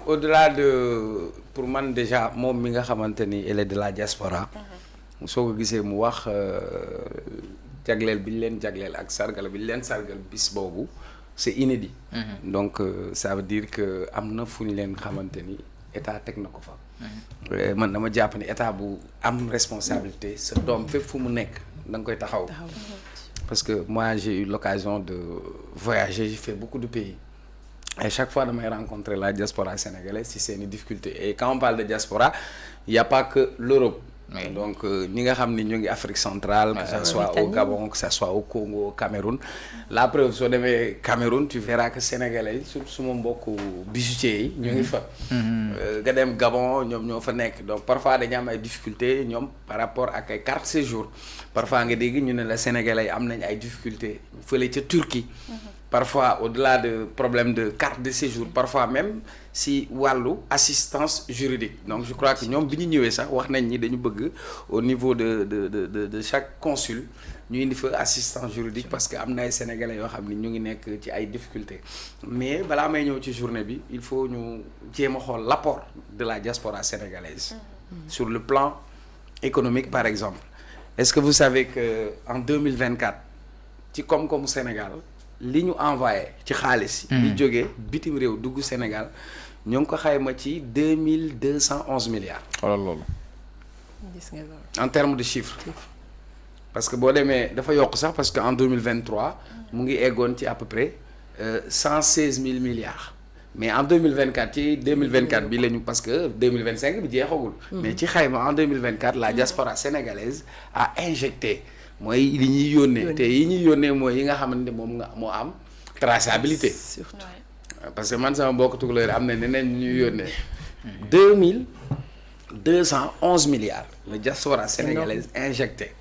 Au-delà de pour man déjà moom mi nga xamante ni elle est de la diaspora soo ko gisee mu wax jagleel bi ñu leen jagleel ak sargal bi ñu leen sargal bis boobu c'est inédit. Donc ça veut dire que am na fu ñu leen xamante ni état teg na ko fa. man dama jàpp ni état bu am responsabilité sa doom fépp fu mu nekk da nga koy taxaw. Parce que moi j'ai eu l'occasion de voyager, j'ai fait beaucoup de pays. Et chaque fois damay rencontrer la diaspora sénégalaise si c'est une difficulté. Et quand on parle de diaspora, il y a pas que l'Europe. Oui. Donc ñi nga xam ni ñu ngi Afrique centrale, que ça soit au Gabon, que ça soit au Congo, au Cameroun. La preuve soo demee Cameroun, tu verras que sénégalais yi surtout suma mbokku bijoutiers yi ñu ngi fa. Nga dem Gabon ñoom ñoo fa nekk. Donc parfois dañu am ay difficultés ñoom par rapport ak ay carte séjour. Parfois nga dégg ñu ne la sénégalais yi am nañ ay difficultés fële ca Turquie. Parfois au-delà de problème de carte de séjour, parfois même si wàllu assistance juridique. Donc je crois que ñoom bi ñu ñëwee sax wax nañ ni dañu bëgg au niveau de chaque consul ñu indi fa assistance juridique parce que am na ay sénégalais yoo xam ni ñu ngi nekk ci ay difficultés. Mais balaa may ñëw ci journée bi il faut ñu jéem a xool l'apport de la diaspora sénégalaise. Sur le plan économique par exemple. Est-ce que vous savez que en 2024 ci koom-koomu Sénégal li ñu envoyé ci xaalis. li jógee bitim réew dugg Sénégal ñoo ngi ko xayma ci 2211 milliards. xoolal loolu. gis nga loolu. En termes de chiffres. Parce que boo demee dafa yokk sax parce que en 2023 mu ngi eggoon ci à peu près 116 000 milliards. Mais en 2024 ci 2024 bi lañu parce que 2025 bi jeexagul. Mais ci xayma en 2024 la diaspora sénégalaise a injecté. mooy li ñuy yónnee te yi ñuy yónnee mooy yi nga xamante ne moom nga moo am traçabilité. Surtout parce que man sama mbokk tukulóor am na neneen ñuy yónnee. 2211 milliards la diaspora sénégalaise injecté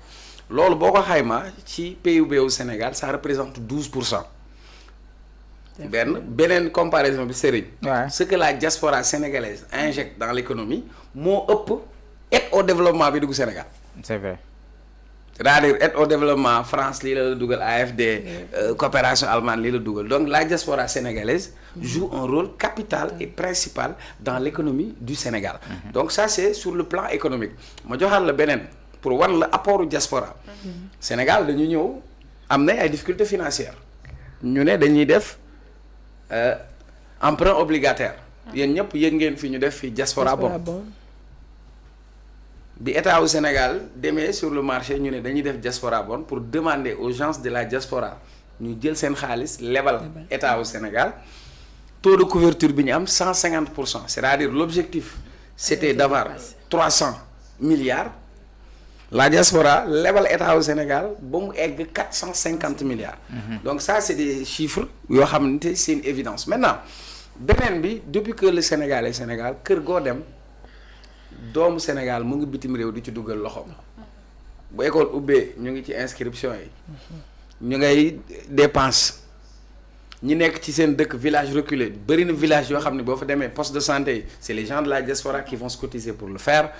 loolu boo ko xaymaa ci PIB wu Sénégal ça représente 12%. beneen comparaison bi Serigne. Ce que la diaspora sénégalaise injecte dans l'économie moo ëpp aide au développement bi dugg Sénégal. C'est vrai. C'est-à-dire aide au développement France lii la dugal AFD coopération allemande lii la dugal donc la diaspora sénégalaise joue un rôle capital et principal dans l'économie du Sénégal. Donc ça c'est sur le plan économique. ma joxal la beneen pour wan la apportu diaspora. Sénégal dañu ñëw am na ay difficultés financières ñu ne dañuy def emprunt obligataire. yéen ñëpp yéen ngeen fi ñu def fi diaspora bon. bi état au Sénégal demee sur le marché ñu ne dañuy def diaspora bonne pour demander aux gens de la diaspora ñu jël seen xaalis lebal état au Sénégal taux de couverture bi ñu am 150%. C'est-à-dire l'objectif c'était d'avoir 300 milliards la diaspora lebal état au Sénégal ba mu egg 450 milliards. Donc ça c'est des chiffres yoo xamante c'est une évidence. Maintenant beneen bi depuis que le Sénégal est Sénégal kër goo dem. doomu Sénégal mu ngi bitim réew di ci dugal loxo bu école ubbee ñu ngi ci inscription yi ñu ngay dépense ñi nekk ci seen dëkk village reculé bëri na village yoo xam ne boo fa demee poste de santé yi c'est les gens de la diaspora qui vont se cotiser pour le faire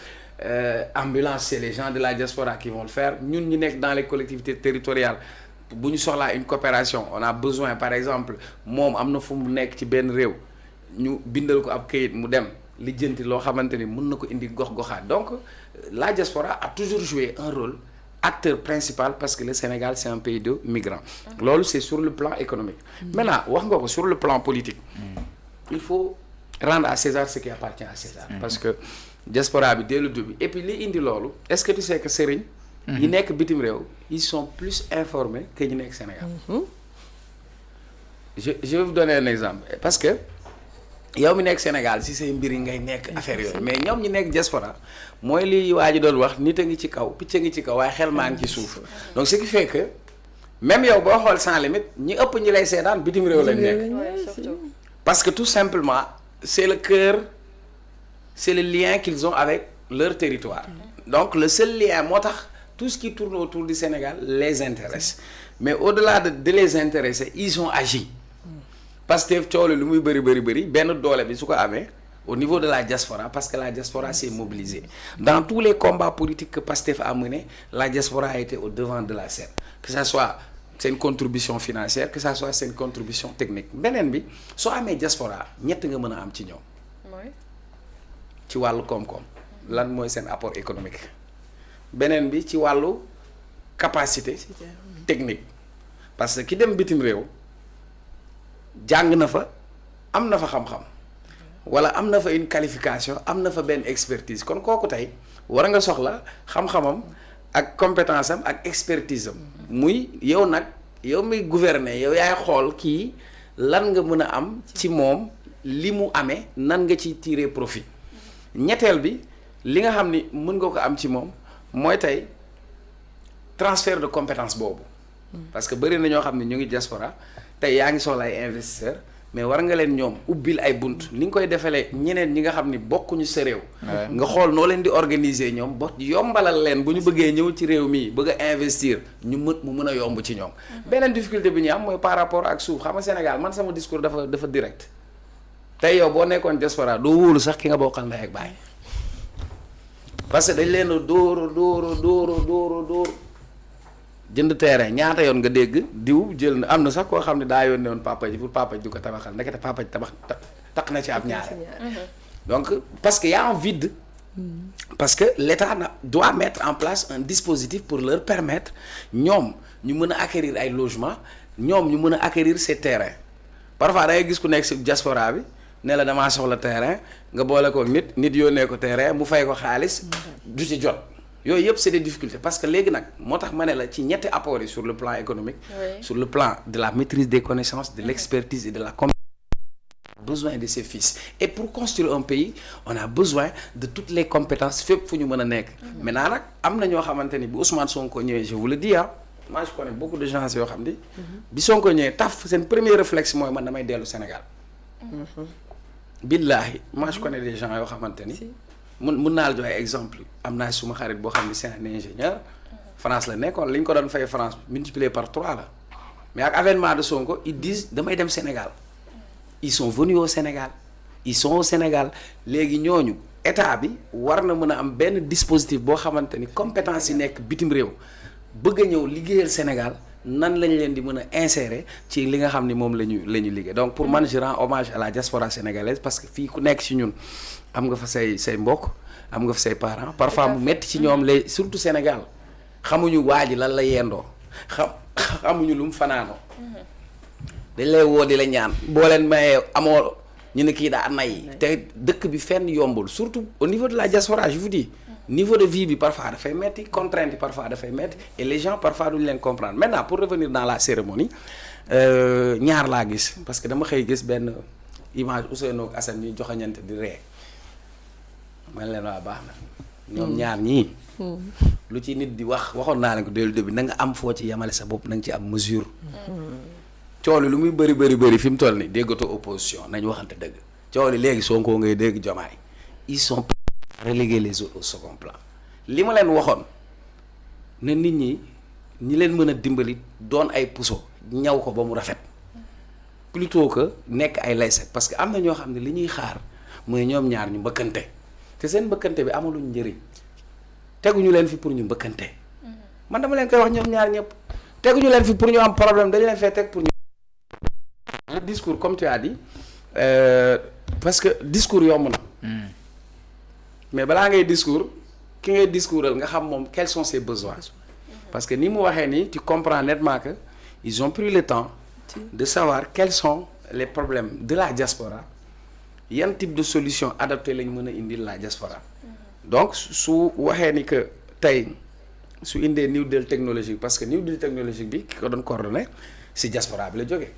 ambulance c'est les gens de la diaspora qui vont le faire ñun ñu nekk dans les collectivités territoriales bu ñu soxlaa une coopération on a besoin par exemple moom am na fu mu nekk ci benn réew ñu bindal ko ab këyit mu dem lijjanti loo xamante ni mën na ko indi gox-goxaat donc la diaspora a toujours joué un rôle acteur principal parce que le Sénégal c'est un pays de migrants. Loolu c'est sur le plan économique. Maintenant wax nga ko sur le plan politique. Il faut rendre à César ce qui appartient à César. Parce que diaspora bi dès le début et puis li indi loolu est-ce que tu sais que Serigne. yi nekk bitim réew ils sont plus informés que ñi nekk Sénégal. je vais vous donner un exemple parce que. yow mi nekk Sénégal si say mbir yi ngay nekk affaire yooyu mais ñoom ñi nekk diaspora mooy li waa ji doon wax nit a ngi ci kaw picc a ngi ci kaw waaye xel maa ngi ci suuf donc ce qui fait que même yow boo xool sans limite ñi ëpp ñi lay seetaan bitim réew lañ nekk parce que tout simplement c'est le cœur c'est le lien qu'ils ont avec leur territoire donc le seul lien moo tax tout ce qui tourne autour du Sénégal les intéresse mais au-delà de les intéresser ils ont agi. Pastef coole lu muy bëri benn doole bi su ko amee au niveau de la diaspora parce que la diaspora s'est mobilisée dans tous les combats politiques que Pastef a menés la diaspora a été au devant de la scène que ça soit seen contribution financière que ça soit seen contribution technique beneen bi soo amee diaspora ñett nga mën a am ci ñoom ci wàllu koom-koom lan mooy seen apport économique beneen bi ci wàllu capacité technique parce que ki dem bitim réew jàng na fa am na fa xam-xam wala am na fa une qualification am na fa benn expertise kon kooku tey war nga soxla xam-xamam ak compétence am ak expertise am muy yow nag yow muy gouverner yow yaay xool kii lan nga mën a am ci moom li mu amee nan nga ci tirer profit ñetteel bi li nga xam ni mën nga ko am ci moom mooy tey transfert de compétence boobu parce que bëri na ñoo xam ne ñu ngi diaspora tey yaa ngi soxla ay investisseurs mais war nga leen ñoom ubbil ay bunt ni nga koy defalee ñeneen ñi nga xam ni bokkuñu sa réew nga xool noo leen di organiser ñoom ba yombalal leen bu ñu bëggee ñëw ci réew mii bëgg a investir ñu mu mën a yomb ci ñoom beneen difficulté bi ñu am mooy par rapport ak suuf xam nga Sénégal man sama discours dafa direct tey yow boo nekkoon diaspora doo wóolu sax ki nga bokkal ndey ak baay parce que dañ leen a dóor jënd terrain ñaata yoon nga dégg diw jël na am na sax koo xam ne daa yónnee woon papa ji pour papa ji du ko tabaxal ndekete papa ji tax na ci ab ñaare donc parce que y a un vide parce que l'État doit mettre en place un dispositif pour leur permettre ñoom ñu mën a acquérir ay logements ñoom ñu mën a acquérir ces terrains parfois da ngay gis ku nekk ci diaspora bi ne la damaa soxla terrain nga boole ko nit yónnee ko terrain mu fay ko xaalis du ci jot yooyu yëpp c'est des difficultés parce que léegi nag moo tax ma ne la ci ñetti apports yi sur le plan économique sur le plan de la maîtrise des connaissances de l'expertise et de la compétence on a besoin de ces fils et pour construire un pays on a besoin de toutes les compétences fépp fu ñu mën a nekk maintenant nag am na ñoo xamante ni bu Ousmane Sonko ñëwee je vous le dis moi je connais beaucoup de gens yoo xam ni bi Sonko ñëwee taf seen premier réflexe mooy man damay dellu Sénégal billaahi moi je connais des gens yoo xamante ni mun naa la joxe exemple am naa suma xarit boo xam ne c'est un ingénieur France la nekkoon li ñu ko doon fay France multiplié par 3 la mais ak avènement de Sonko ils disent damay dem Sénégal ils sont venus au Sénégal ils sont au Sénégal léegi ñooñu état bi war na mën a am benn dispositif boo xamante ni compétence yi nekk bitim réew bëgg a ñëw liggéeyal Sénégal nan lañ leen di mën a insérer ci li nga xam ni moom la ñu liggéey donc pour man je rends hommage à la diaspora sénégalaise parce que fii ku nekk ci ñun am nga fa say mbokk am nga fa say parents parfois mu metti ci ñoom lay surtout Sénégal xamuñu waa ji lan la yendoo xamuñu lu mu fanaanoo dañ lay woo di la ñaan boo leen mayee amoo ñu ne kii daa nay te dëkk bi fenn yombul surtout au niveau de la diaspora je vous dis niveau de vie bi parfois dafay metti contrainte yi parfois dafay metti et les gens parfois duñu leen comprendre maintenant pour revenir dans la cérémonie ñaar laa gis parce que dama xëy gis benn image Ousseynou ak Assane ñuy joxañante di ree man leen waa baax na ñoom ñaar ñii lu ci nit di waxoon naa ne ko dès le début na nga am foo ci yemale sa bopp na nga ci am mesure cooli lu muy bëri fi mu toll ni déggatoo opposition nañ waxante dëgg cooli léegi Sonko ngay dégg Diomaye ils sont reléguer les autres au second plan li ma leen waxoon ne nit ñi leen mën a dimbali doon ay puso ñaw ko ba mu rafet plutôt que nekk ay layset parce que am na ñoo xam ne li ñuy xaar mooy ñoom ñaar ñu mbëkkante te seen mbëkkante bi amaluñ njëriñ teguñu leen fi pour ñu mbëkkante man dama leen koy wax ñoom ñaar ñëpp teguñu leen fi pour ñu am problème dañu leen fee teg pour ñu le discours comme tu as dit parce que discours yomb na mais balaa ngay discours ki ngay discoursal nga xam moom quels sont ses besoins parce que ni mu waxee nii tu comprends nettement que ils ont pris le temps de savoir quels sont les problèmes de la diaspora yan type de solution adaptée lañ mën a indil la diaspora donc su waxee ni que tey su indee New Deal technologique parce que New Deal technologique bi ki ko doon coordonné si diaspora bi la jógee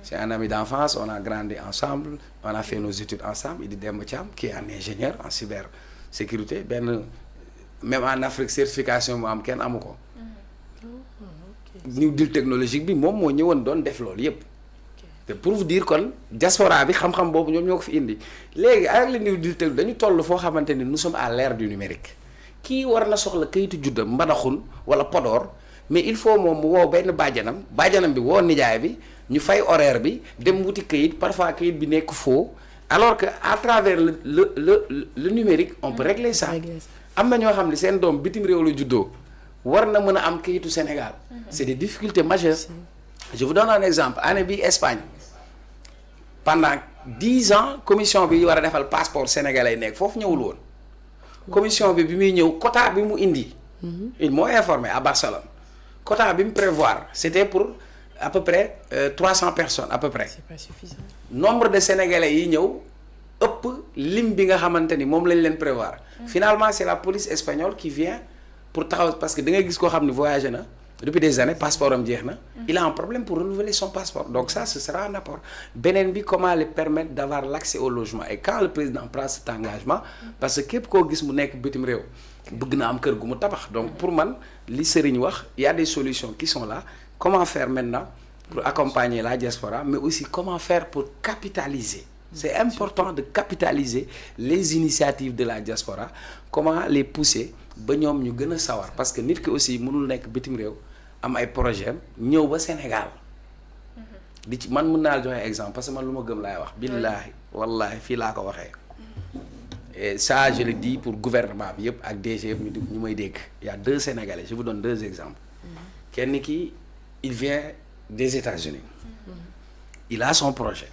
c'est un ami d'enfance on a grandi ensemble on a fait nos études ensemble Idi Demba Thiam qui est un ingénieur en cybersécurité benn même en Afrique certification mu am kenn amu ko New Deal technologique bi moom moo ñëwoon doon def loolu yépp te pour vous dire kon diaspora bi xam-xam boobu ñoom ñoo ko fi indi léegi avec le New Deal technologique dañu toll foo xamante ni nous sommes à l'ère du numérique kii war na soxla kayitu juddam mbadaxun wala Podor mais il faut moom mu woo benn bàjjanam bi woo nijaay bi ñu fay horaire bi dem wuti kayit parfois kayit bi nekk faux alors que à travers le numérique on peut régler ça am na ñoo xam ne seen doom bitim réew la juddoo war na mën a am kayitu Sénégal c'est des difficultés majeures je vous donne un exemple année bi Espagne pendant 10 ans commission bi war a defal passeport sénégalais nekk foofu ñëwul woon. commission bi muy ñëw quota bi mu indi. il moo informé à Barcelone. quota bi mu prévoir c'était pour à peu près 300 personnes à peu près. C'est pas suffisant. nombre de sénégalais yi ñëw ëpp lim bi nga xamante ni moom lañ leen prévoir. finalement c'est la police espagnole qui vient pour taxaw parce que da ngay gis koo xam ne voyagé na depuis des années passeport am jeex na. il a un problème pour renouveler son passeport donc ça ce sera un apport. beneen bi comment les permettre d'avoir l'accès au logement et quand le président prend cet engagement. parce que képp koo gis mu nekk bitim réew. bëgg na am kër gu mu tabax donc pour man li Serigne wax il y a des solutions qui sont là comment faire maintenant pour accompagner la diaspora mais aussi comment faire pour capitaliser c'est important de capitaliser les initiatives de la diaspora comment les pousser ba ñoom ñu gën a sawar parce que nit ki aussi mënul nekk bitim réew am ay projet ñëw ba Sénégal di ci man mën naa la joxe exemple parce que man lu ma gëm laay wax billaahi wallaahi fii laa ko waxee et ça je le dis pour gouvernement bi yëpp ak DG yëpp ñu may dégg il y a 2 Sénégalais je vous donne 2 exemples kenn ki il vient des États-Unis il a son projet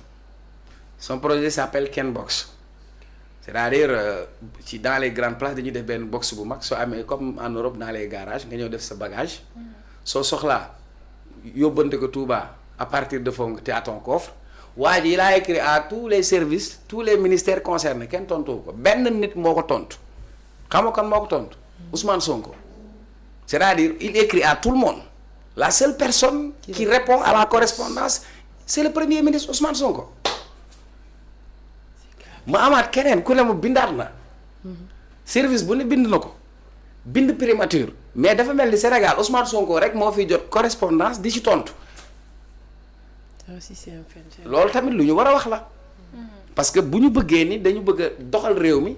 s'appelle Kenbox c'est-à-dire ci dans les grandes places dañuy def benn box bu mag soo amee comme en Europe dans les garages nga ñëw def sa bagage soo soxlaa yóbbante ko Touba à partir de foofu te à ton coffre waa ji il a écrit à tous les services tous les ministères concernés kenn tontu ko benn nit moo ko tontu xam nga kan moo ko tontu Ousmane Sonko c'est-à-dire il écrit à tout le monde la seule personne qui répond à la correspondance c'est le premier ministre Ousmane Sonko ma amaat keneen ku ne ma bindaat na service bu ne bind na ko bind primature mais dafa mel ni Sénégal Ousmane Sonko rek moo fi jot correspondance di ci tontu. loolu tamit lu ñu war a wax la. parce que bu ñu bëggee ni dañu bëgg a doxal réew mi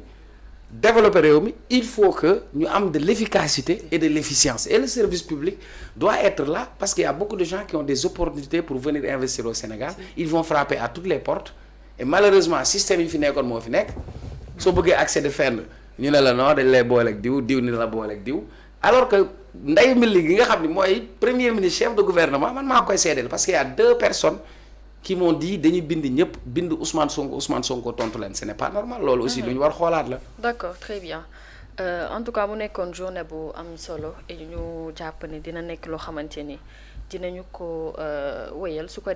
développer réew mi il faut que ñu am de l'efficacité et de l'efficience et le service public doit être là parce qu'il y a beaucoup de gens qui ont des opportunités pour venir investir au Sénégal ils vont frapper à toutes les portes et malheureusement système yi fi nekkoon moo fi nekk soo bëggee accéder fenn ñu ne la non dañ lay booleeg diw ni la booleeg diw alors que nday mili gi nga xam ni mooy premier ministre chef de gouvernement man maa koy seedeel parce qu'il y a 2 personnes qui m'ont dit dañuy bind ñëpp bind Ousmane Sonko tontu leen ce n'est pas normal loolu aussi lu ñu war xoolaat la. D'accord, très bien en tout cas mu nekkoon journée bu am solo et ñu jàpp ne dina nekk loo xamante ni dinañu ko wéyal su ko